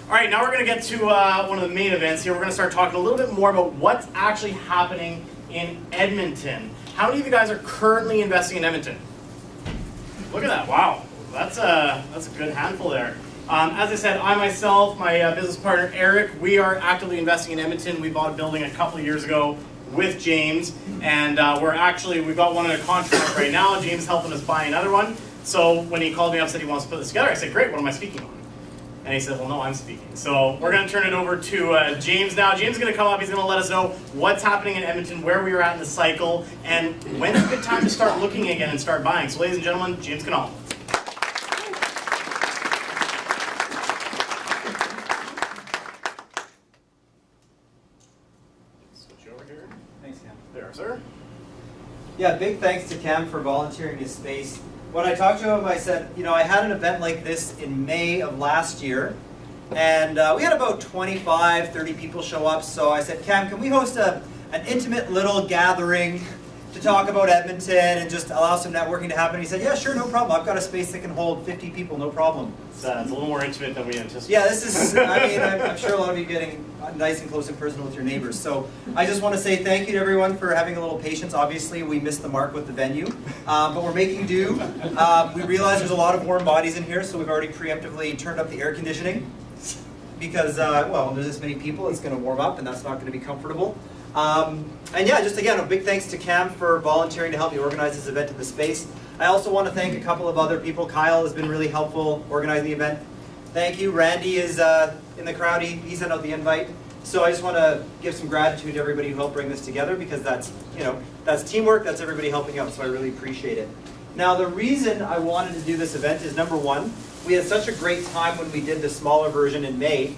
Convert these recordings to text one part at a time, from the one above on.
All right, now we're going to get to one of the main events here. We're going to start talking a little bit more about what's actually happening in Edmonton. How many of you guys are currently investing in Edmonton? Look at that, wow. That's a good handful there. As I said, I myself, my business partner Eric, we are actively investing in Edmonton. We bought a building a couple of years ago with James, and we've got one under contract right now. James is helping us buy another one. So when he called me up and said he wants to put this together, I said, great, what am I speaking on? And he said, well, no, I'm speaking. So we're going to turn it over to James now. James is going to come up. He's going to let us know what's happening in Edmonton, where we are at in the cycle, and when's a good time to start looking again and start buying. So ladies and gentlemen, James Knull. Switch over here. Thanks, Cam. There, sir. Yeah, big thanks to Cam for volunteering his space. When I talked to him, I said, I had an event like this in May of last year, and we had about 25, 30 people show up, so I said, Cam, can we host an intimate little gathering to talk about Edmonton and just allow some networking to happen? He said, yeah, sure, no problem. I've got a space that can hold 50 people, no problem. It's a little more intimate than we anticipated. Yeah, this is, I'm sure a lot of you getting nice and close and personal with your neighbors. So I just want to say thank you to everyone for having a little patience. Obviously, we missed the mark with the venue, but we're making do. We realize there's a lot of warm bodies in here, so we've already preemptively turned up the air conditioning because, when there's this many people, it's going to warm up, and that's not going to be comfortable. And yeah, just again, a big thanks to Cam for volunteering to help me organize this event in the space. I also want to thank a couple of other people. Kyle has been really helpful organizing the event. Thank you. Randy is in the crowd. He sent out the invite. So I just want to give some gratitude to everybody who helped bring this together, because that's teamwork. That's everybody helping out. So I really appreciate it. Now, the reason I wanted to do this event is, number one, we had such a great time when we did the smaller version in May.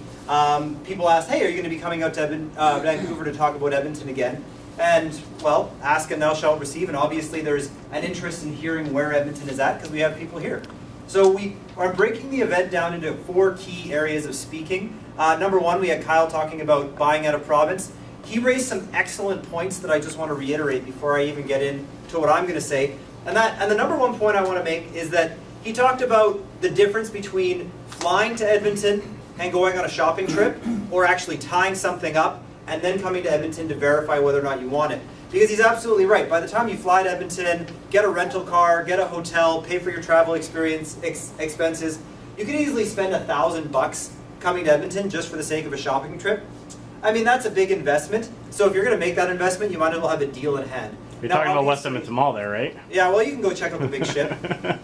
People asked, hey, are you going to be coming out to Vancouver to talk about Edmonton again? And, well, ask and thou shalt receive. And obviously there's an interest in hearing where Edmonton is at, because we have people here. So we are breaking the event down into 4 key areas of speaking. Number one, we had Kyle talking about buying out of province. He raised some excellent points that I just want to reiterate before I even get into what I'm going to say. And the number one point I want to make is that he talked about the difference between flying to Edmonton and going on a shopping trip, or actually tying something up and then coming to Edmonton to verify whether or not you want it. Because he's absolutely right. By the time you fly to Edmonton, get a rental car, get a hotel, pay for your travel expenses, you can easily spend $1,000 coming to Edmonton just for the sake of a shopping trip. I mean, that's a big investment. So if you're going to make that investment, you might as well have a deal in hand. You're talking about West Edmonton Mall there, right? Yeah, well, you can go check out the big ship.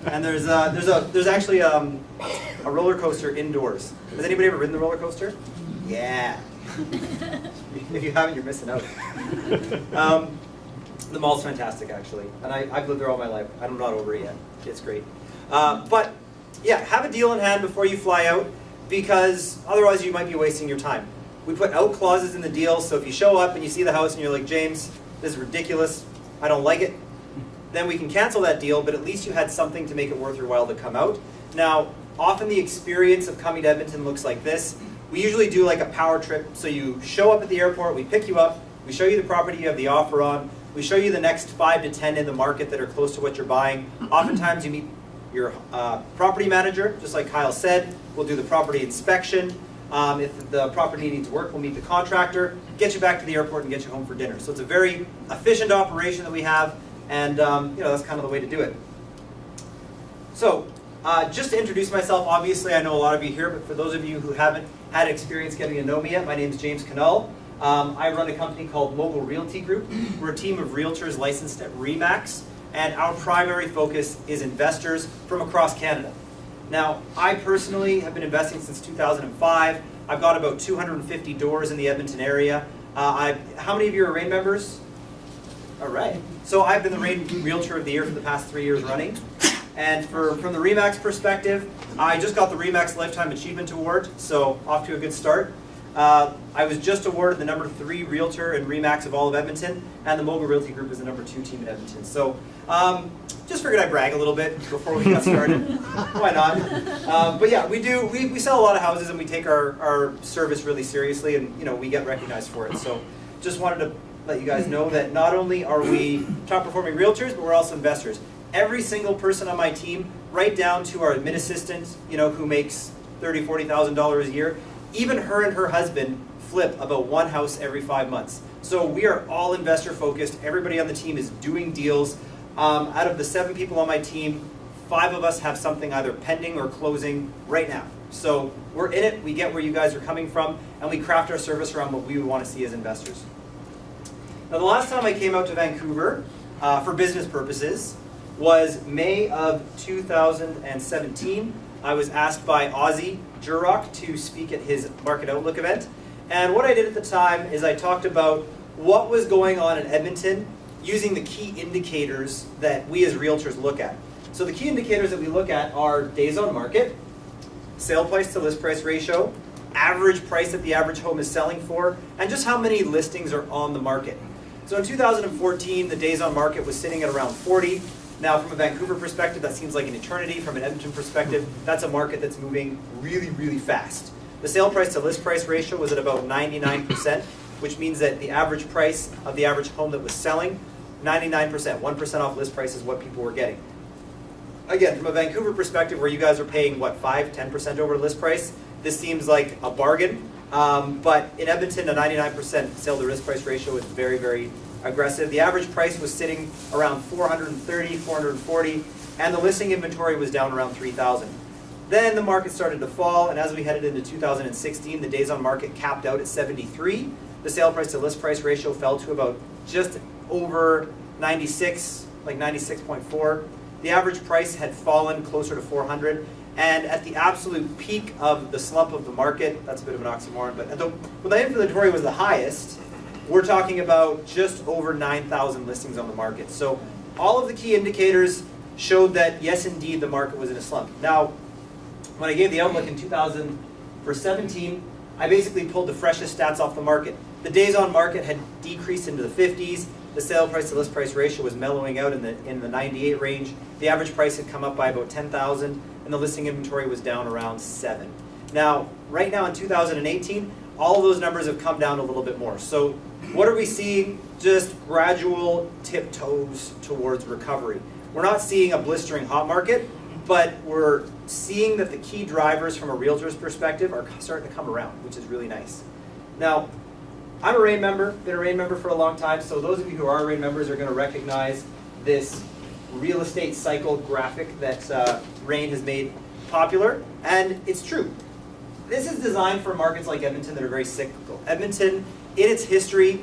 And there's actually a roller coaster indoors. Has anybody ever ridden the roller coaster? Yeah. If you haven't, you're missing out. The mall's fantastic, actually. And I've lived there all my life. I'm not over it yet. It's great. But yeah, have a deal in hand before you fly out, because otherwise you might be wasting your time. We put out clauses in the deal, so if you show up and you see the house and you're like, James, this is ridiculous, I don't like it, then we can cancel that deal, but at least you had something to make it worth your while to come out. Now, often the experience of coming to Edmonton looks like this. We usually do like a power trip, so you show up at the airport, we pick you up, we show you the property you have the offer on, we show you the next 5 to 10 in the market that are close to what you're buying. Oftentimes you meet your property manager, just like Kyle said. We'll do the property inspection. If the property needs work, we'll meet the contractor, get you back to the airport, and get you home for dinner. So it's a very efficient operation that we have, and that's kind of the way to do it. So just to introduce myself, obviously I know a lot of you here, but for those of you who haven't had experience getting to know me yet, my name is James Knull. I run a company called Mogul Realty Group. We're a team of realtors licensed at RE/MAX, and our primary focus is investors from across Canada. Now, I personally have been investing since 2005. I've got about 250 doors in the Edmonton area. How many of you are REIN members? All right. So I've been the REIN Realtor of the Year for the past 3 years running. And from the RE/MAX perspective, I just got the RE/MAX Lifetime Achievement Award, so off to a good start. I was just awarded the number 3 Realtor in RE/MAX of all of Edmonton, and the Mogul Realty Group is the number 2 team in Edmonton. So just figured I'd brag a little bit before we got started. Why not? But yeah, we sell a lot of houses, and we take our service really seriously, and we get recognized for it. So just wanted to let you guys know that not only are we top performing realtors, but we're also investors. Every single person on my team, right down to our admin assistant, who makes $30,000, $40,000 a year, Even her and her husband flip about one house every 5 months. So we are all investor focused. Everybody on the team is doing deals. Out of the 7 people on my team, 5 of us have something either pending or closing right now. So we're in it, we get where you guys are coming from, and we craft our service around what we would want to see as investors. Now the last time I came out to Vancouver for business purposes was May of 2017. I was asked by Ozzy Jurok to speak at his Market Outlook event. And what I did at the time is I talked about what was going on in Edmonton using the key indicators that we as realtors look at. So the key indicators that we look at are days on market, sale price to list price ratio, average price that the average home is selling for, and just how many listings are on the market. So in 2014, the days on market was sitting at around 40. Now from a Vancouver perspective, that seems like an eternity. From an Edmonton perspective, that's a market that's moving really, really fast. The sale price to list price ratio was at about 99%, which means that the average price of the average home that was selling, 99%, 1% off list price is what people were getting. Again, from a Vancouver perspective, where you guys are paying, what, 5, 10% over list price, this seems like a bargain. But in Edmonton, a 99% sale to list price ratio is very, very aggressive. The average price was sitting around 430, 440, and the listing inventory was down around 3,000. Then the market started to fall, and as we headed into 2016, the days on market capped out at 73. The sale price to list price ratio fell to about just over 96, like 96.4. The average price had fallen closer to 400, and at the absolute peak of the slump of the market, that's a bit of an oxymoron, but when the inventory was the highest, we're talking about just over 9,000 listings on the market. So all of the key indicators showed that yes, indeed, the market was in a slump. Now, when I gave the outlook in 2017, I basically pulled the freshest stats off the market. The days on market had decreased into the 50s. The sale price to list price ratio was mellowing out in the 98 range. The average price had come up by about 10,000, and the listing inventory was down around 7. Now, right now in 2018, all of those numbers have come down a little bit more. So what are we seeing? Just gradual tiptoes towards recovery. We're not seeing a blistering hot market, but we're seeing that the key drivers from a realtor's perspective are starting to come around, which is really nice. Now, I'm a RAIN member, been a RAIN member for a long time, so those of you who are RAIN members are going to recognize this real estate cycle graphic that RAIN has made popular, and it's true. This is designed for markets like Edmonton that are very cyclical. Edmonton, in its history,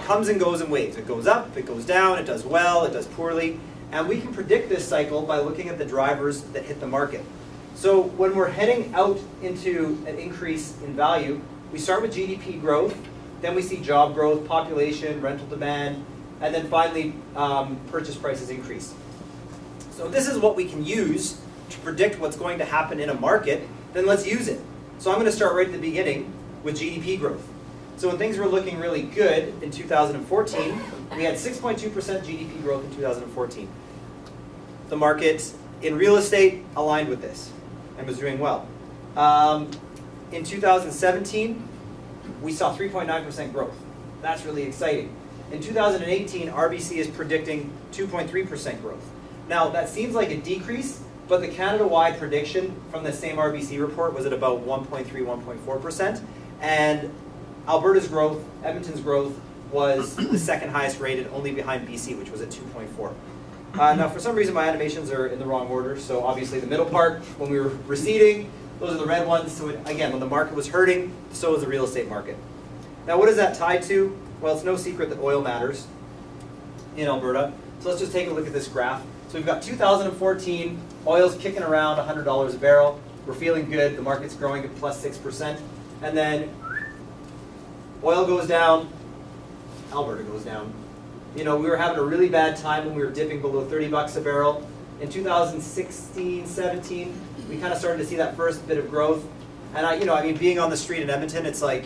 comes and goes in waves. It goes up, it goes down, it does well, it does poorly, and we can predict this cycle by looking at the drivers that hit the market. So when we're heading out into an increase in value, we start with GDP growth, then we see job growth, population, rental demand, and then finally purchase prices increase. So this is what we can use to predict what's going to happen in a market, then let's use it. So I'm going to start right at the beginning with GDP growth. So when things were looking really good in 2014, we had 6.2% GDP growth in 2014. The market in real estate aligned with this and was doing well. In 2017, we saw 3.9% growth. That's really exciting. In 2018, RBC is predicting 2.3% growth. Now, that seems like a decrease, but the Canada-wide prediction from the same RBC report was at about 1.3, 1.4%. And Alberta's growth, Edmonton's growth, was the second highest rated, only behind BC, which was at 2.4. Now, for some reason, my animations are in the wrong order. So obviously, the middle part, when we were receding, those are the red ones. So again, when the market was hurting, so was the real estate market. Now, what is that tied to? Well, it's no secret that oil matters in Alberta. So let's just take a look at this graph. So we've got 2014, oil's kicking around $100 a barrel. We're feeling good. The market's growing at plus 6%. And then oil goes down, Alberta goes down. You know, we were having a really bad time when we were dipping below 30 bucks a barrel. In 2016, 17, we kind of started to see that first bit of growth. And being on the street in Edmonton, it's like,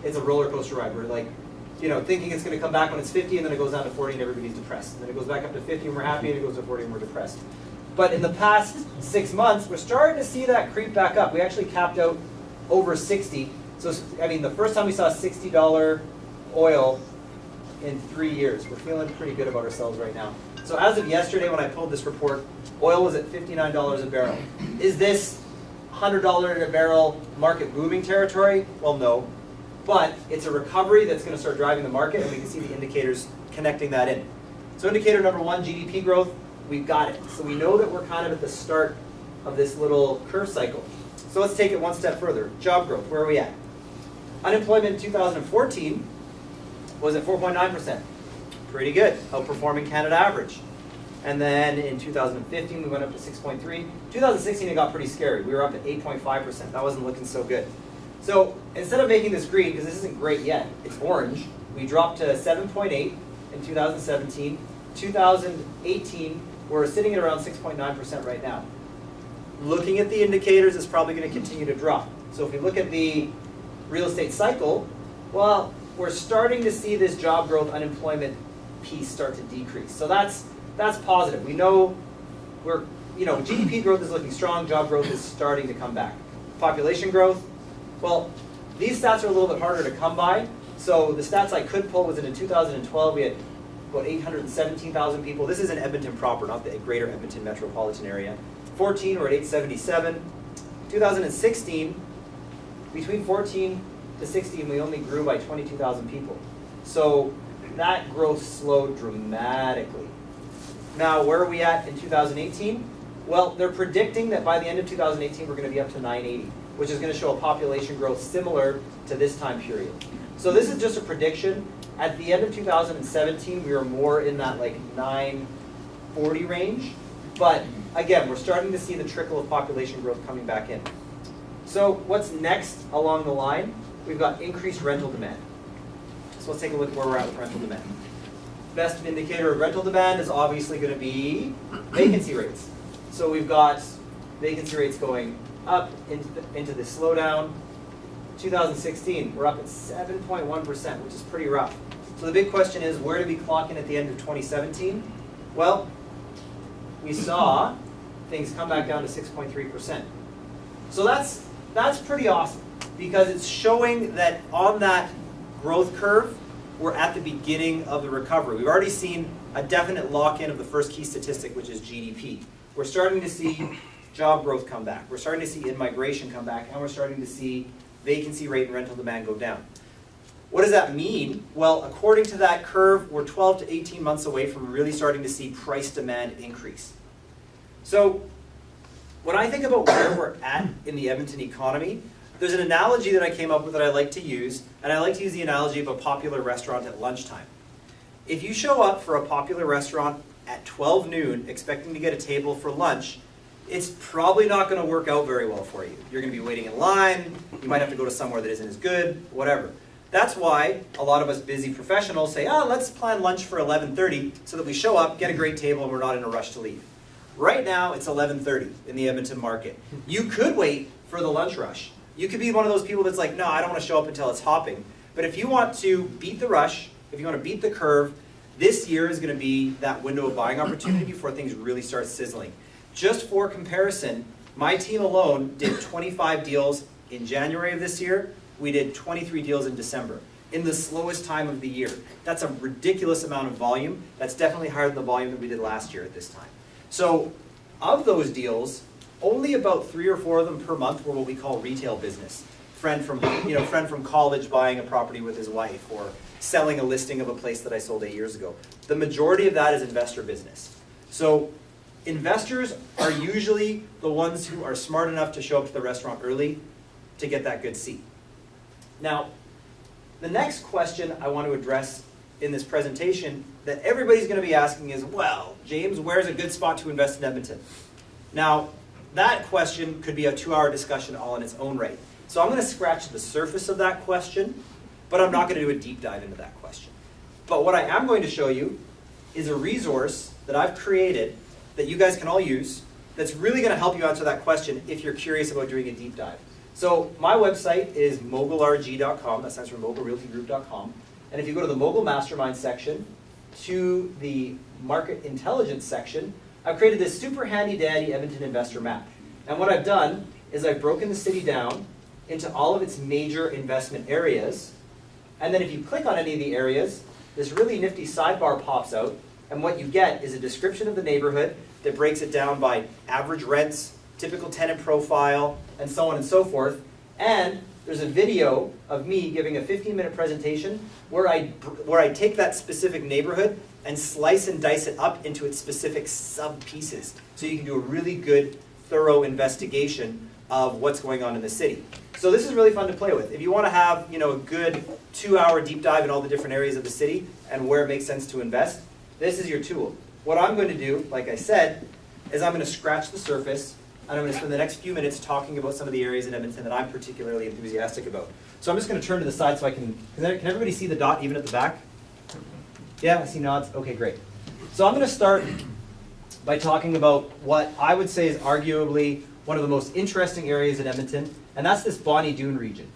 it's a roller coaster ride. We're like, thinking it's going to come back when it's 50, and then it goes down to 40 and everybody's depressed. And then it goes back up to 50 and we're happy, and it goes to 40 and we're depressed. But in the past 6 months, we're starting to see that creep back up. We actually capped out over 60. So, the first time we saw $60 oil in 3 years. We're feeling pretty good about ourselves right now. So as of yesterday when I pulled this report, oil was at $59 a barrel. Is this $100 a barrel market booming territory? Well, no. But it's a recovery that's going to start driving the market, and we can see the indicators connecting that in. So indicator number one, GDP growth, we've got it. So we know that we're kind of at the start of this little curve cycle. So let's take it one step further. Job growth, where are we at? Unemployment in 2014 was at 4.9%. Pretty good, outperforming Canada average. And then in 2015, we went up to 6.3. 2016, it got pretty scary. We were up at 8.5%. That wasn't looking so good. So instead of making this green, because this isn't great yet, it's orange, we dropped to 7.8 in 2017. 2018, we're sitting at around 6.9% right now. Looking at the indicators, it's probably going to continue to drop. So if we look at the real estate cycle, well, we're starting to see this job growth unemployment piece start to decrease. So that's positive. We know GDP growth is looking strong, job growth is starting to come back. Population growth, well, these stats are a little bit harder to come by. So the stats I could pull was that in 2012 we had about 817,000 people. This is in Edmonton proper, not the greater Edmonton metropolitan area. 14 we're at 877. 2016, between 14 to 16 we only grew by 22,000 people. So that growth slowed dramatically. Now where are we at in 2018? Well, they're predicting that by the end of 2018 we're going to be up to 980, which is going to show a population growth similar to this time period. So this is just a prediction. At the end of 2017, we were more in that like 940 range. But again, we're starting to see the trickle of population growth coming back in. So what's next along the line? We've got increased rental demand. So let's take a look at where we're at with rental demand. Best indicator of rental demand is obviously going to be vacancy rates. So we've got vacancy rates going up into this slowdown. 2016, we're up at 7.1%, which is pretty rough. So the big question is, where did we clock in at the end of 2017? Well, we saw things come back down to 6.3%. So that's pretty awesome, because it's showing that on that growth curve, we're at the beginning of the recovery. We've already seen a definite lock-in of the first key statistic, which is GDP. We're starting to see job growth come back. We're starting to see in-migration come back, and we're starting to see vacancy rate and rental demand go down. What does that mean? Well, according to that curve, we're 12 to 18 months away from really starting to see price demand increase. So when I think about where we're at in the Edmonton economy, there's an analogy that I came up with that I like to use, and I like to use the analogy of a popular restaurant at lunchtime. If you show up for a popular restaurant at 12 noon expecting to get a table for lunch, it's probably not going to work out very well for you. You're going to be waiting in line, you might have to go to somewhere that isn't as good, whatever. That's why a lot of us busy professionals say, let's plan lunch for 11:30 so that we show up, get a great table, and we're not in a rush to leave. Right now, it's 11:30 in the Edmonton Market. You could wait for the lunch rush. You could be one of those people that's like, no, I don't want to show up until it's hopping. But if you want to beat the rush, if you want to beat the curve, this year is going to be that window of buying opportunity before things really start sizzling. Just for comparison, my team alone did 25 deals in January of this year. We did 23 deals in December, in the slowest time of the year. That's a ridiculous amount of volume. That's definitely higher than the volume that we did last year at this time. So of those deals, only about 3 or 4 of them per month were what we call retail business. Friend from college buying a property with his wife, or selling a listing of a place that I sold 8 years ago. The majority of that is investor business. So investors are usually the ones who are smart enough to show up to the restaurant early to get that good seat. Now, the next question I want to address in this presentation that everybody's going to be asking is, well, James, where's a good spot to invest in Edmonton? Now, that question could be a 2-hour discussion all in its own right. So I'm going to scratch the surface of that question, but I'm not going to do a deep dive into that question. But what I am going to show you is a resource that I've created that you guys can all use that's really going to help you answer that question if you're curious about doing a deep dive. So my website is mogulrg.com, that stands for mogulrealtygroup.com. And if you go to the Mogul Mastermind section, to the Market Intelligence section, I've created this super handy dandy Edmonton investor map. And what I've done is I've broken the city down into all of its major investment areas. And then if you click on any of the areas, this really nifty sidebar pops out. And what you get is a description of the neighborhood that breaks it down by average rents, typical tenant profile, and so on and so forth. And there's a video of me giving a 15-minute presentation where I take that specific neighborhood and slice and dice it up into its specific sub-pieces. So you can do a really good, thorough investigation of what's going on in the city. So this is really fun to play with. If you want to have a good 2-hour deep dive in all the different areas of the city and where it makes sense to invest, this is your tool. What I'm going to do, like I said, is I'm going to scratch the surface, and I'm going to spend the next few minutes talking about some of the areas in Edmonton that I'm particularly enthusiastic about. So I'm just going to turn to the side so can everybody see the dot even at the back? Yeah, I see nods. Okay, great. So I'm going to start by talking about what I would say is arguably one of the most interesting areas in Edmonton, and that's this Bonnie Doon region.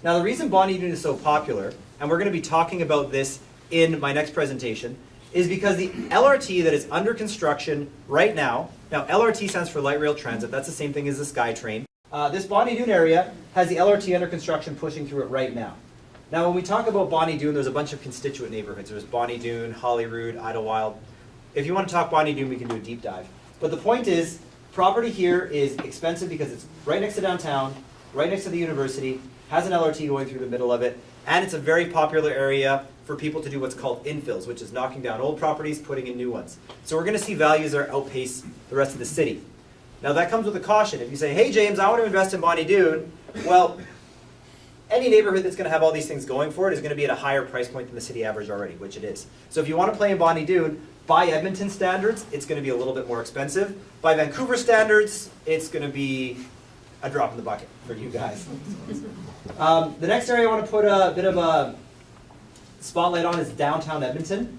Now the reason Bonnie Doon is so popular, and we're going to be talking about this in my next presentation, is because the LRT that is under construction right now LRT stands for Light Rail Transit, that's the same thing as the SkyTrain. This Bonnie Doon area has the LRT under construction pushing through it right now. Now when we talk about Bonnie Doon, there's a bunch of constituent neighborhoods. There's Bonnie Doon, Holyrood, Idlewild. If you want to talk Bonnie Doon, we can do a deep dive. But the point is, property here is expensive because it's right next to downtown, right next to the university, has an LRT going through the middle of it, and it's a very popular area for people to do what's called infills, which is knocking down old properties, putting in new ones. So we're going to see values that outpace the rest of the city. Now that comes with a caution. If you say, hey James, I want to invest in Bonnie Doon, well, any neighborhood that's going to have all these things going for it is going to be at a higher price point than the city average already, which it is. So if you want to play in Bonnie Doon, by Edmonton standards, it's going to be a little bit more expensive. By Vancouver standards, it's going to be a drop in the bucket for you guys. The next area I want to put a bit of a spotlight on is downtown Edmonton.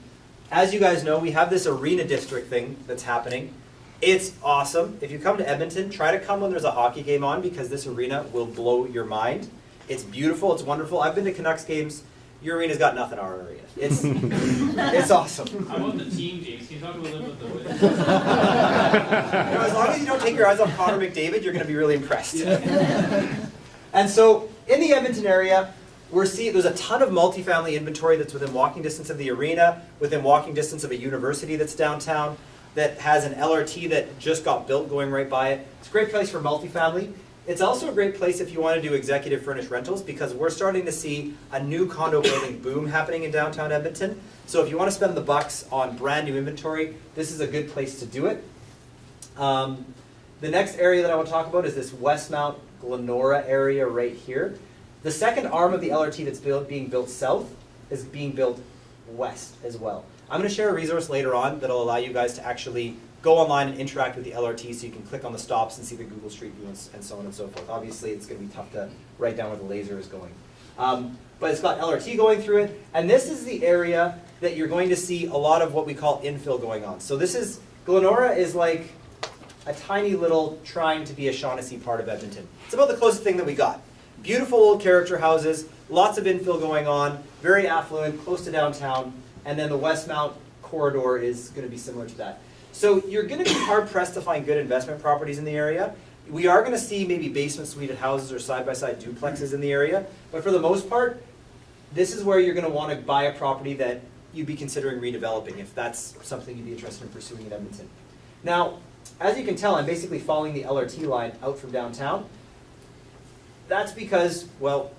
As you guys know, we have this arena district thing that's happening. It's awesome. If you come to Edmonton, try to come when there's a hockey game on because this arena will blow your mind. It's beautiful, it's wonderful. I've been to Canucks games. Your arena's got nothing on our arena. It's it's awesome. How about the team, James? Can you talk a little bit about the win? As long as you don't take your eyes off Connor McDavid, you're going to be really impressed. And so in the Edmonton area, there's a ton of multifamily inventory that's within walking distance of the arena, within walking distance of a university that's downtown, that has an LRT that just got built going right by it. It's a great place for multifamily. It's also a great place if you want to do executive furnished rentals because we're starting to see a new condo building boom happening in downtown Edmonton. So if you want to spend the bucks on brand new inventory, this is a good place to do it. The next area that I want to talk about is this Westmount Glenora area right here. The second arm of the LRT that's being built south is being built west as well. I'm going to share a resource later on that will allow you guys to actually go online and interact with the LRT so you can click on the stops and see the Google Street View and so on and so forth. Obviously, it's going to be tough to write down where the laser is going. But it's got LRT going through it, and this is the area that you're going to see a lot of what we call infill going on. So Glenora is like a tiny little trying to be a Shaughnessy part of Edmonton. It's about the closest thing that we got. Beautiful old character houses, lots of infill going on, very affluent, close to downtown, and then the Westmount corridor is going to be similar to that. So you're going to be hard-pressed to find good investment properties in the area. We are going to see maybe basement suited houses or side-by-side duplexes in the area, but for the most part, this is where you're going to want to buy a property that you'd be considering redeveloping if that's something you'd be interested in pursuing in Edmonton. Now, as you can tell, I'm basically following the LRT line out from downtown. That's because, well,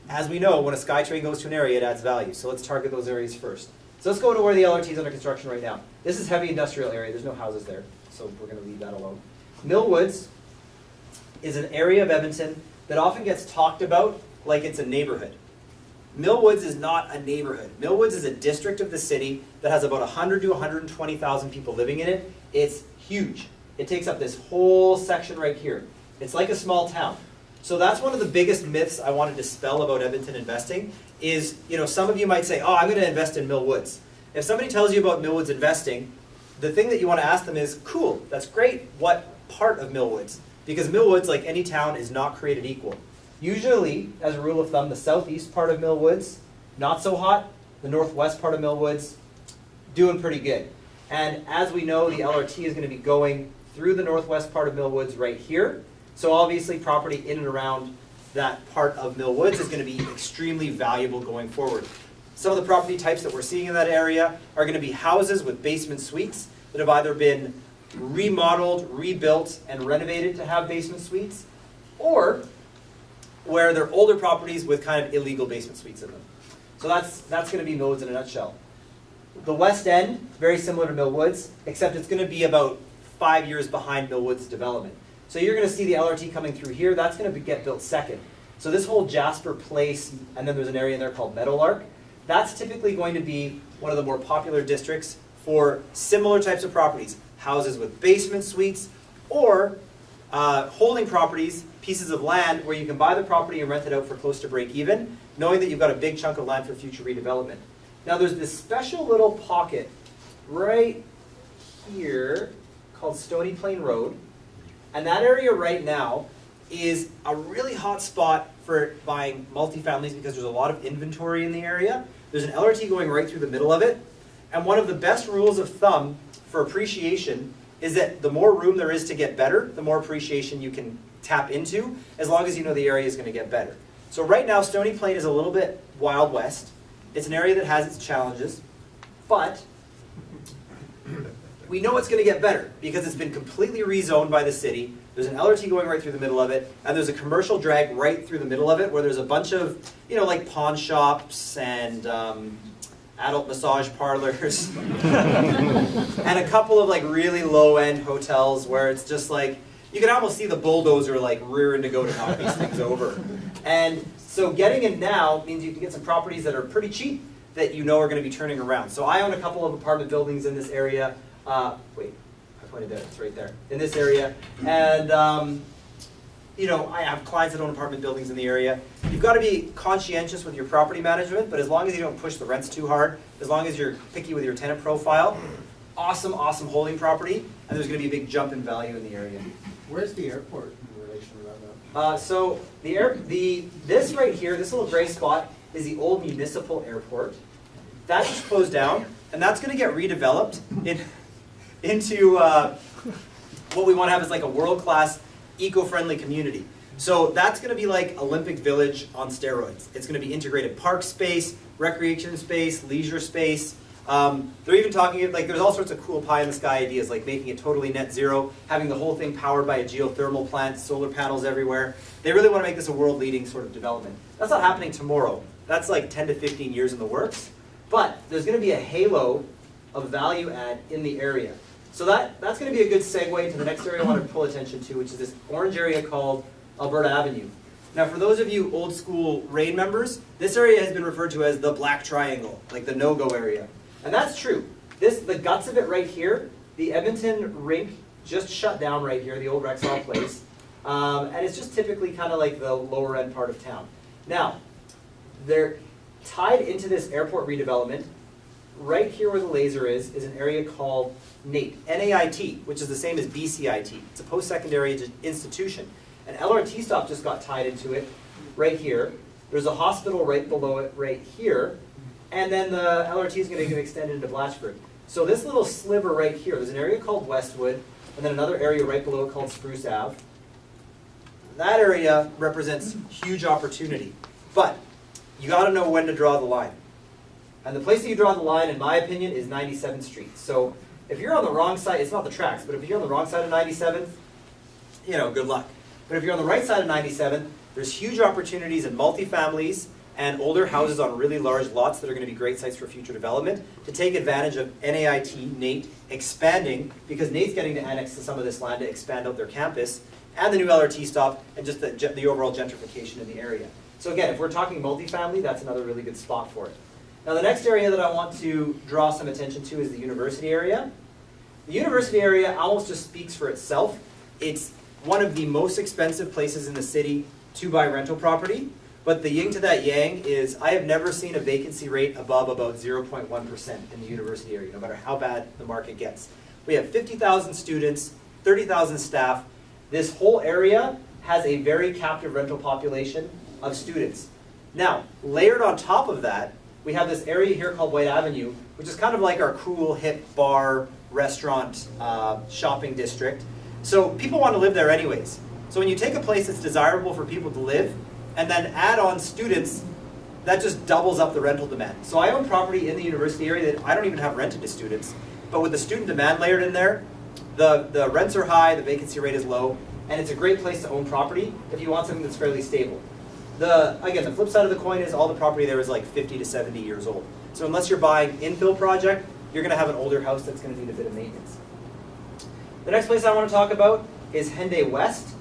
as we know, when a SkyTrain goes to an area, it adds value. So let's target those areas first. So let's go to where the LRT is under construction right now. This is heavy industrial area. There's no houses there, so we're going to leave that alone. Millwoods is an area of Edmonton that often gets talked about like it's a neighborhood. Millwoods is not a neighborhood. Millwoods is a district of the city that has about 100 to 120,000 people living in it. It's huge. It takes up this whole section right here. It's like a small town. So that's one of the biggest myths I want to dispel about Edmonton investing is, some of you might say, oh, I'm going to invest in Millwoods. If somebody tells you about Millwoods investing, the thing that you want to ask them is, cool, that's great, what part of Millwoods? Because Millwoods, like any town, is not created equal. Usually, as a rule of thumb, the southeast part of Millwoods, not so hot. The northwest part of Millwoods, doing pretty good. And as we know, the LRT is going to be going through the northwest part of Millwoods right here. So obviously property in and around that part of Millwoods is going to be extremely valuable going forward. Some of the property types that we're seeing in that area are going to be houses with basement suites that have either been remodeled, rebuilt, and renovated to have basement suites, or where they're older properties with kind of illegal basement suites in them. So that's going to be nodes in a nutshell. The West End, very similar to Millwoods, except it's going to be about 5 years behind Millwoods development. So you're going to see the LRT coming through here. That's going to get built second. So this whole Jasper Place, and then there's an area in there called Meadowlark, that's typically going to be one of the more popular districts for similar types of properties. Houses with basement suites, or holding properties, pieces of land where you can buy the property and rent it out for close to break even, knowing that you've got a big chunk of land for future redevelopment. Now there's this special little pocket right here called Stony Plain Road, and that area right now is a really hot spot for buying multifamilies because there's a lot of inventory in the area. There's an LRT going right through the middle of it, and one of the best rules of thumb for appreciation is that the more room there is to get better, the more appreciation you can tap into, as long as you know the area is going to get better. So right now, Stony Plain is a little bit Wild West. It's an area that has its challenges, but we know it's going to get better because it's been completely rezoned by the city. There's an LRT going right through the middle of it, and there's a commercial drag right through the middle of it where there's a bunch of, like pawn shops and adult massage parlors and a couple of like really low-end hotels where it's just like, you can almost see the bulldozer like rearing to go to knock these things over. And so getting in now means you can get some properties that are pretty cheap that you know are going to be turning around. So I own a couple of apartment buildings in this area. Wait, I pointed there, it's right there, in this area. And I have clients that own apartment buildings in the area. You've got to be conscientious with your property management, but as long as you don't push the rents too hard, as long as you're picky with your tenant profile, awesome holding property, and there's going to be a big jump in value in the area. Where's the airport in relation to that? So this right here, this little gray spot, is the old municipal airport. That just closed down, and that's going to get redeveloped into what we want to have is like a world-class, eco-friendly community. So that's going to be like Olympic Village on steroids. It's going to be integrated park space, recreation space, leisure space. They're even talking, like there's all sorts of cool pie-in-the-sky ideas, like making it totally net zero, having the whole thing powered by a geothermal plant, solar panels everywhere. They really want to make this a world-leading sort of development. That's not happening tomorrow. That's like 10 to 15 years in the works. But there's going to be a halo of value add in the area. So that's going to be a good segue to the next area I want to pull attention to, which is this orange area called Alberta Avenue. Now for those of you old school RAID members, this area has been referred to as the Black Triangle, like the no-go area. And that's true. The guts of it right here, the Edmonton rink just shut down right here, the old Rexall place. And it's just typically kind of like the lower end part of town. Now, they're tied into this airport redevelopment. Right here where the laser is an area called NAIT, N-A-I-T, which is the same as BCIT. It's a post-secondary institution. An LRT stop just got tied into it right here. There's a hospital right below it right here. And then the LRT is going to get extended into Blatchford. So this little sliver right here, there's an area called Westwood, and then another area right below it called Spruce Ave. That area represents huge opportunity. But you got to know when to draw the line. And the place that you draw the line, in my opinion, is 97th Street. So if you're on the wrong side, it's not the tracks, but if you're on the wrong side of 97th, good luck. But if you're on the right side of 97th, there's huge opportunities in multifamilies and older houses on really large lots that are going to be great sites for future development to take advantage of NAIT, NAIT, expanding, because NAIT's getting to annex to some of this land to expand out their campus, and the new LRT stop, and just the overall gentrification in the area. So again, if we're talking multifamily, that's another really good spot for it. Now the next area that I want to draw some attention to is the university area. The university area almost just speaks for itself. It's one of the most expensive places in the city to buy rental property, but the yin to that yang is I have never seen a vacancy rate above about 0.1% in the university area, no matter how bad the market gets. We have 50,000 students, 30,000 staff. This whole area has a very captive rental population of students. Now, layered on top of that, we have this area here called White Avenue, which is kind of like our cool, hip bar, restaurant, shopping district. So people want to live there anyways. So when you take a place that's desirable for people to live, and then add on students, that just doubles up the rental demand. So I own property in the university area that I don't even have rented to students, but with the student demand layered in there, The rents are high, the vacancy rate is low, and it's a great place to own property if you want something that's fairly stable. Again, the flip side of the coin is all the property there is like 50 to 70 years old. So unless you're buying infill project, you're going to have an older house that's going to need a bit of maintenance. The next place I want to talk about is Henday West.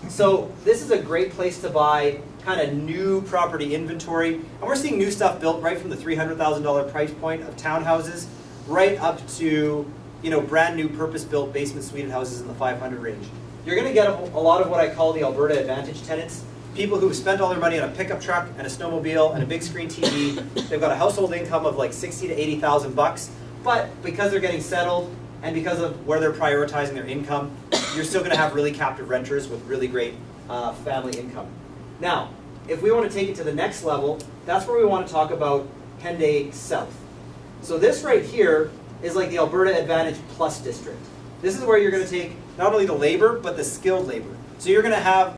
So this is a great place to buy kind of new property inventory. And we're seeing new stuff built right from the $300,000 price point of townhouses right up to brand new purpose-built basement suite houses in the 500 range. You're going to get a lot of what I call the Alberta Advantage tenants. People who've spent all their money on a pickup truck and a snowmobile and a big screen TV. They've got a household income of like $60,000 to $80,000, but because they're getting settled and because of where they're prioritizing their income, you're still going to have really captive renters with really great family income. Now, if we want to take it to the next level, that's where we want to talk about Henday South. So this right here is like the Alberta Advantage Plus district. This is where you're going to take not only the labor, but the skilled labor. So you're going to have